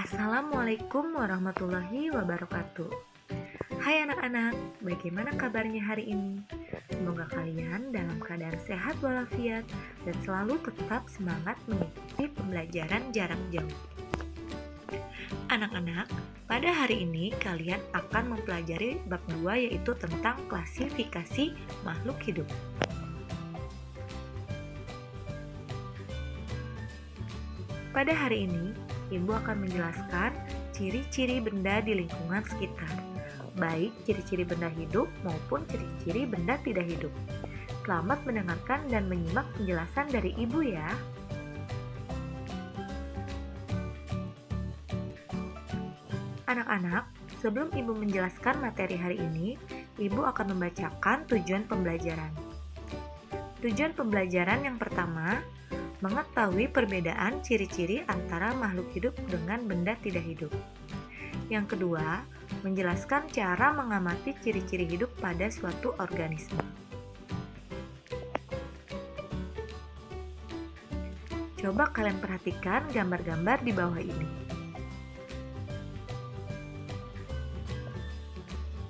Assalamualaikum warahmatullahi wabarakatuh. Hai anak-anak, bagaimana kabarnya hari ini? Semoga kalian dalam keadaan sehat walafiat dan selalu tetap semangat mengikuti pembelajaran jarak jauh. Anak-anak, pada hari ini kalian akan mempelajari bab 2 yaitu tentang klasifikasi makhluk hidup. Pada hari ini, Ibu akan menjelaskan ciri-ciri benda di lingkungan sekitar, baik ciri-ciri benda hidup maupun ciri-ciri benda tidak hidup. Selamat mendengarkan dan menyimak penjelasan dari Ibu ya. Anak-anak, sebelum Ibu menjelaskan materi hari ini, Ibu akan membacakan tujuan pembelajaran. Tujuan pembelajaran yang pertama, mengetahui perbedaan ciri-ciri antara makhluk hidup dengan benda tidak hidup. Yang kedua, menjelaskan cara mengamati ciri-ciri hidup pada suatu organisme. Coba kalian perhatikan gambar-gambar di bawah ini.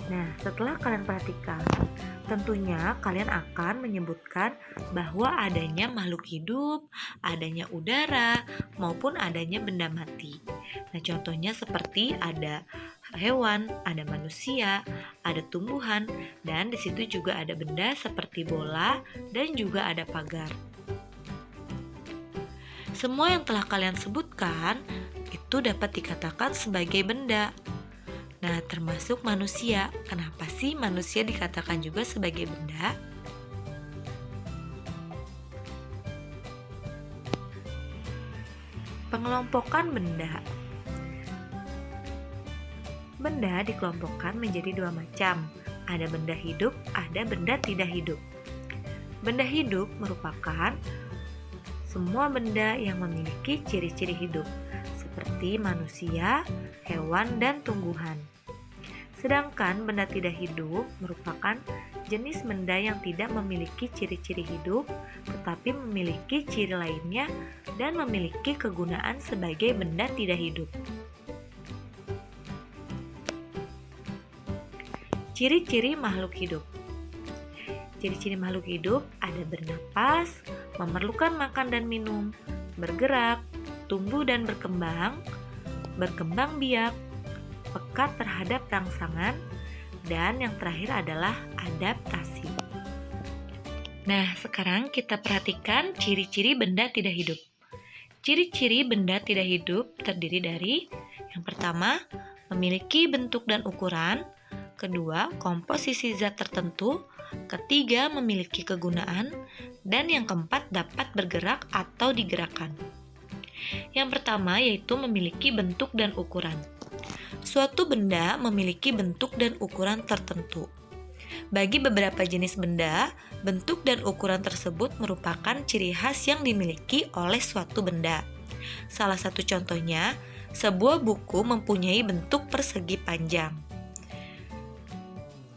Nah, setelah kalian perhatikan, tentunya kalian akan menyebutkan bahwa adanya makhluk hidup, adanya udara, maupun adanya benda mati. Nah, contohnya seperti ada hewan, ada manusia, ada tumbuhan, dan di situ juga ada benda seperti bola dan juga ada pagar. Semua yang telah kalian sebutkan itu dapat dikatakan sebagai benda. Nah, termasuk manusia. Kenapa sih manusia dikatakan juga sebagai benda? Pengelompokan benda. Benda dikelompokkan menjadi dua macam. Ada benda hidup, ada benda tidak hidup. Benda hidup merupakan semua benda yang memiliki ciri-ciri hidup, seperti manusia, hewan, dan tumbuhan. Sedangkan benda tidak hidup merupakan jenis benda yang tidak memiliki ciri-ciri hidup, tetapi memiliki ciri lainnya dan memiliki kegunaan sebagai benda tidak hidup. Ciri-ciri makhluk hidup. Ciri-ciri makhluk hidup ada bernapas, memerlukan makan dan minum, bergerak, tumbuh dan berkembang biak, peka terhadap rangsangan, dan yang terakhir adalah adaptasi. Nah, sekarang kita perhatikan ciri-ciri benda tidak hidup. Ciri-ciri benda tidak hidup terdiri dari yang pertama, memiliki bentuk dan ukuran, kedua, komposisi zat tertentu, ketiga, memiliki kegunaan, dan yang keempat, dapat bergerak atau digerakkan. Yang pertama yaitu memiliki bentuk dan ukuran. Suatu benda memiliki bentuk dan ukuran tertentu. Bagi beberapa jenis benda, bentuk dan ukuran tersebut merupakan ciri khas yang dimiliki oleh suatu benda. Salah satu contohnya, sebuah buku mempunyai bentuk persegi panjang.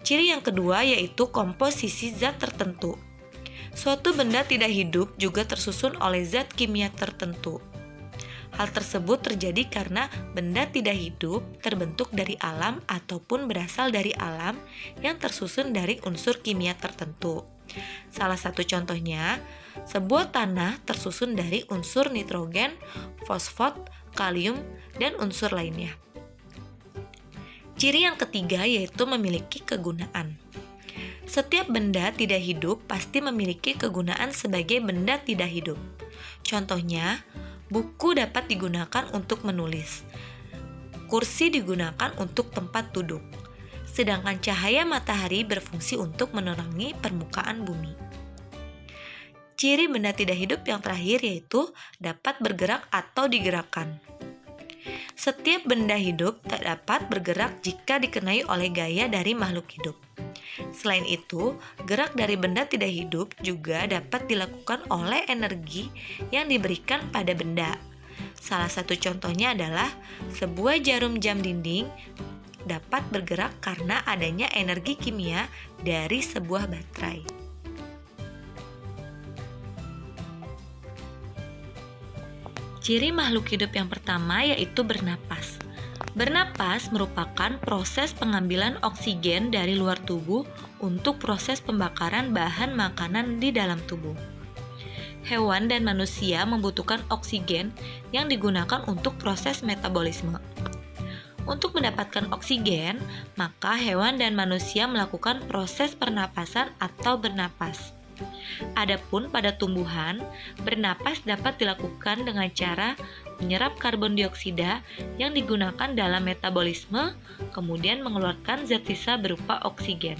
Ciri yang kedua yaitu komposisi zat tertentu. Suatu benda tidak hidup juga tersusun oleh zat kimia tertentu. Hal tersebut terjadi karena benda tidak hidup terbentuk dari alam ataupun berasal dari alam yang tersusun dari unsur kimia tertentu. Salah satu contohnya, sebuah tanah tersusun dari unsur nitrogen, fosfat, kalium, dan unsur lainnya. Ciri yang ketiga yaitu memiliki kegunaan. Setiap benda tidak hidup pasti memiliki kegunaan sebagai benda tidak hidup. Contohnya, buku dapat digunakan untuk menulis. Kursi digunakan untuk tempat duduk. Sedangkan cahaya matahari berfungsi untuk menerangi permukaan bumi. Ciri benda tidak hidup yang terakhir yaitu dapat bergerak atau digerakkan. Setiap benda hidup tak dapat bergerak jika dikenai oleh gaya dari makhluk hidup. Selain itu, gerak dari benda tidak hidup juga dapat dilakukan oleh energi yang diberikan pada benda. Salah satu contohnya adalah sebuah jarum jam dinding dapat bergerak karena adanya energi kimia dari sebuah baterai. Ciri makhluk hidup yang pertama yaitu bernapas. Bernapas merupakan proses pengambilan oksigen dari luar tubuh untuk proses pembakaran bahan makanan di dalam tubuh. Hewan dan manusia membutuhkan oksigen yang digunakan untuk proses metabolisme. Untuk mendapatkan oksigen, maka hewan dan manusia melakukan proses pernapasan atau bernapas. Adapun pada tumbuhan, bernapas dapat dilakukan dengan cara menyerap karbon dioksida yang digunakan dalam metabolisme, kemudian mengeluarkan zat sisa berupa oksigen.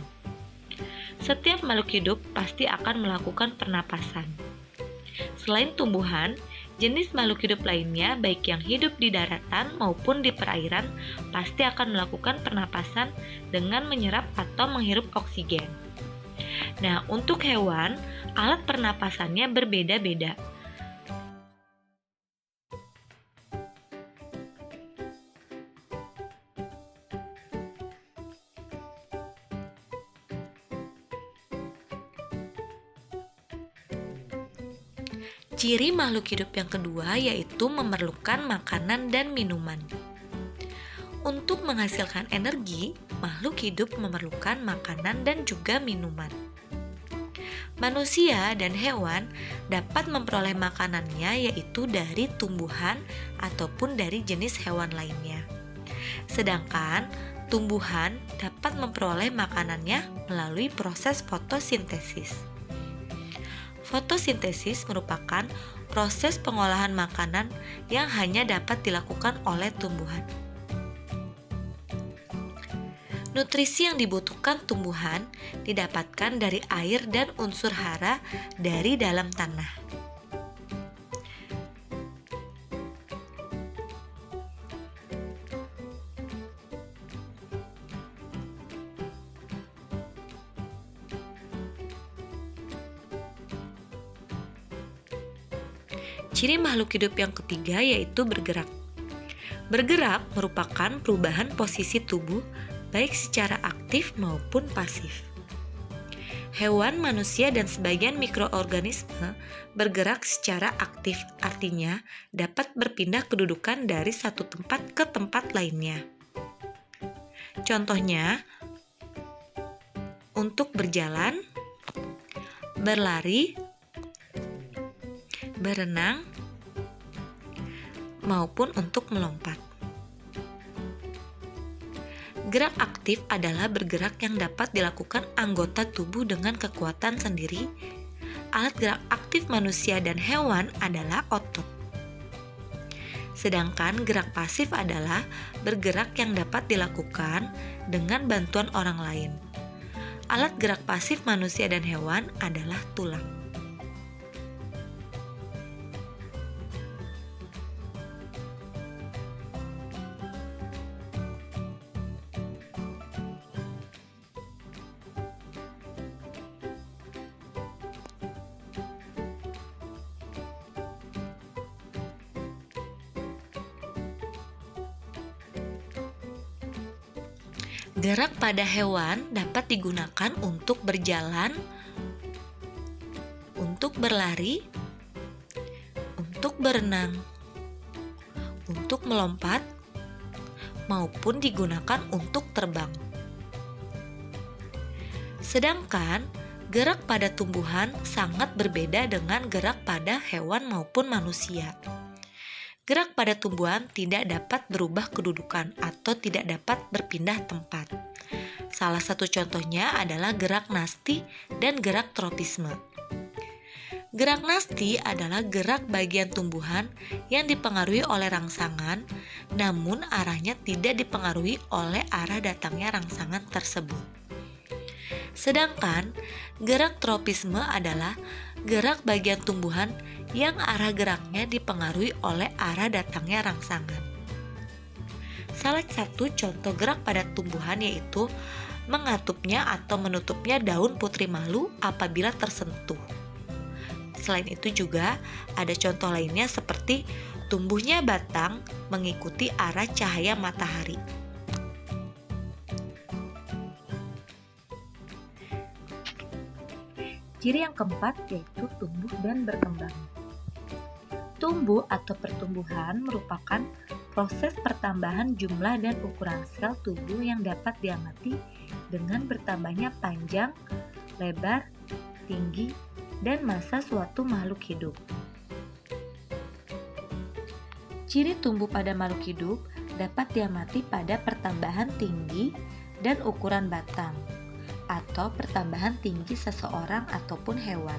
Setiap makhluk hidup pasti akan melakukan pernapasan. Selain tumbuhan, jenis makhluk hidup lainnya, baik yang hidup di daratan maupun di perairan, pasti akan melakukan pernapasan dengan menyerap atau menghirup oksigen. Nah, untuk hewan, alat pernapasannya berbeda-beda. Ciri makhluk hidup yang kedua yaitu memerlukan makanan dan minuman. Untuk menghasilkan energi, makhluk hidup memerlukan makanan dan juga minuman. Manusia dan hewan dapat memperoleh makanannya yaitu dari tumbuhan ataupun dari jenis hewan lainnya. Sedangkan tumbuhan dapat memperoleh makanannya melalui proses fotosintesis. Fotosintesis merupakan proses pengolahan makanan yang hanya dapat dilakukan oleh tumbuhan. Nutrisi yang dibutuhkan tumbuhan didapatkan dari air dan unsur hara dari dalam tanah. Ciri makhluk hidup yang ketiga yaitu bergerak. Bergerak merupakan perubahan posisi tubuh baik secara aktif maupun pasif. Hewan, manusia, dan sebagian mikroorganisme bergerak secara aktif, artinya dapat berpindah kedudukan dari satu tempat ke tempat lainnya. Contohnya, untuk berjalan, berlari, berenang, maupun untuk melompat. Gerak aktif adalah bergerak yang dapat dilakukan anggota tubuh dengan kekuatan sendiri. Alat gerak aktif manusia dan hewan adalah otot. Sedangkan gerak pasif adalah bergerak yang dapat dilakukan dengan bantuan orang lain. Alat gerak pasif manusia dan hewan adalah tulang. Gerak pada hewan dapat digunakan untuk berjalan, untuk berlari, untuk berenang, untuk melompat, maupun digunakan untuk terbang. Sedangkan gerak pada tumbuhan sangat berbeda dengan gerak pada hewan maupun manusia. Gerak pada tumbuhan tidak dapat berubah kedudukan atau tidak dapat berpindah tempat. Salah satu contohnya adalah gerak nasti dan gerak tropisme. Gerak nasti adalah gerak bagian tumbuhan yang dipengaruhi oleh rangsangan, namun arahnya tidak dipengaruhi oleh arah datangnya rangsangan tersebut. Sedangkan gerak tropisme adalah gerak bagian tumbuhan yang arah geraknya dipengaruhi oleh arah datangnya rangsangan. Salah satu contoh gerak pada tumbuhan yaitu mengatupnya atau menutupnya daun putri malu apabila tersentuh. Selain itu juga ada contoh lainnya seperti tumbuhnya batang mengikuti arah cahaya matahari. Ciri yang keempat yaitu tumbuh dan berkembang. Tumbuh atau pertumbuhan merupakan proses pertambahan jumlah dan ukuran sel tubuh yang dapat diamati dengan bertambahnya panjang, lebar, tinggi, dan massa suatu makhluk hidup. Ciri tumbuh pada makhluk hidup dapat diamati pada pertambahan tinggi dan ukuran batang, atau pertambahan tinggi seseorang ataupun hewan.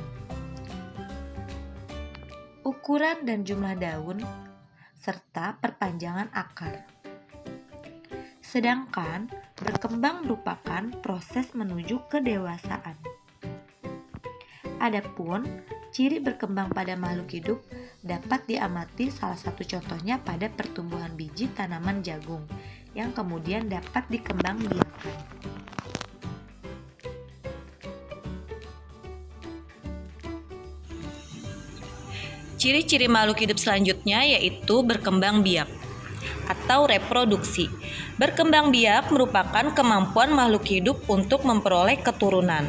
Ukuran dan jumlah daun, serta perpanjangan akar. Sedangkan berkembang merupakan proses menuju kedewasaan. Adapun ciri berkembang pada makhluk hidup dapat diamati salah satu contohnya pada pertumbuhan biji tanaman jagung yang kemudian dapat dikembangbiakkan. Ciri-ciri makhluk hidup selanjutnya yaitu berkembang biak atau reproduksi. Berkembang biak merupakan kemampuan makhluk hidup untuk memperoleh keturunan.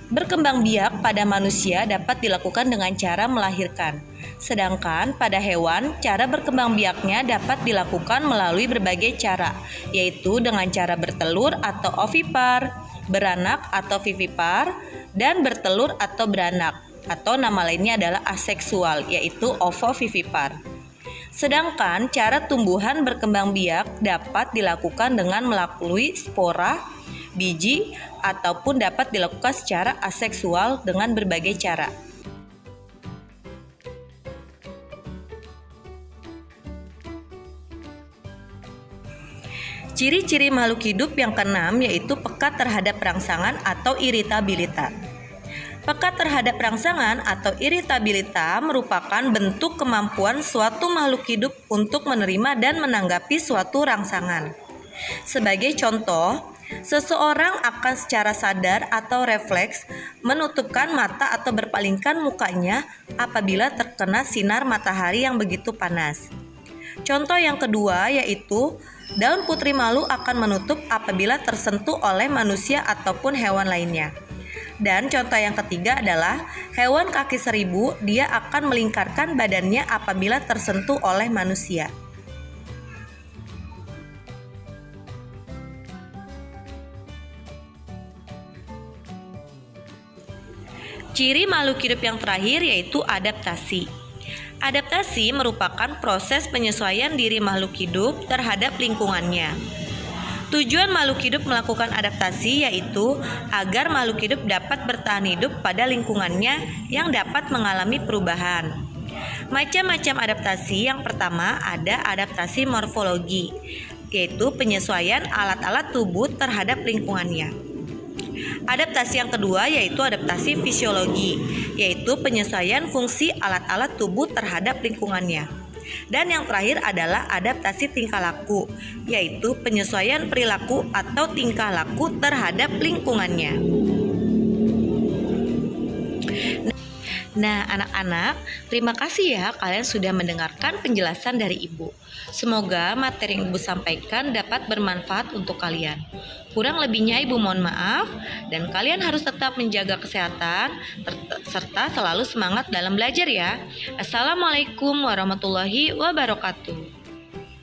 Berkembang biak pada manusia dapat dilakukan dengan cara melahirkan. Sedangkan pada hewan, cara berkembang biaknya dapat dilakukan melalui berbagai cara, yaitu dengan cara bertelur atau ovipar, beranak atau vivipar, dan bertelur atau beranak, atau nama lainnya adalah aseksual, yaitu ovovivipar. Sedangkan cara tumbuhan berkembang biak dapat dilakukan dengan melalui spora, biji, ataupun dapat dilakukan secara aseksual dengan berbagai cara. Ciri-ciri makhluk hidup yang keenam yaitu peka terhadap rangsangan atau iritabilitas. Peka terhadap rangsangan atau iritabilitas merupakan bentuk kemampuan suatu makhluk hidup untuk menerima dan menanggapi suatu rangsangan. Sebagai contoh, seseorang akan secara sadar atau refleks menutupkan mata atau berpalingkan mukanya apabila terkena sinar matahari yang begitu panas. Contoh yang kedua yaitu daun putri malu akan menutup apabila tersentuh oleh manusia ataupun hewan lainnya. Dan contoh yang ketiga adalah hewan kaki seribu, dia akan melingkarkan badannya apabila tersentuh oleh manusia. Ciri makhluk hidup yang terakhir yaitu adaptasi. Adaptasi merupakan proses penyesuaian diri makhluk hidup terhadap lingkungannya. Tujuan makhluk hidup melakukan adaptasi yaitu agar makhluk hidup dapat bertahan hidup pada lingkungannya yang dapat mengalami perubahan. Macam-macam adaptasi. Yang pertama ada adaptasi morfologi, yaitu penyesuaian alat-alat tubuh terhadap lingkungannya. Adaptasi yang kedua yaitu adaptasi fisiologi, yaitu penyesuaian fungsi alat-alat tubuh terhadap lingkungannya. Dan yang terakhir adalah adaptasi tingkah laku, yaitu penyesuaian perilaku atau tingkah laku terhadap lingkungannya. Nah, anak-anak, terima kasih ya kalian sudah mendengarkan penjelasan dari Ibu. Semoga materi yang Ibu sampaikan dapat bermanfaat untuk kalian. Kurang lebihnya Ibu mohon maaf, dan kalian harus tetap menjaga kesehatan serta selalu semangat dalam belajar ya. Assalamualaikum warahmatullahi wabarakatuh.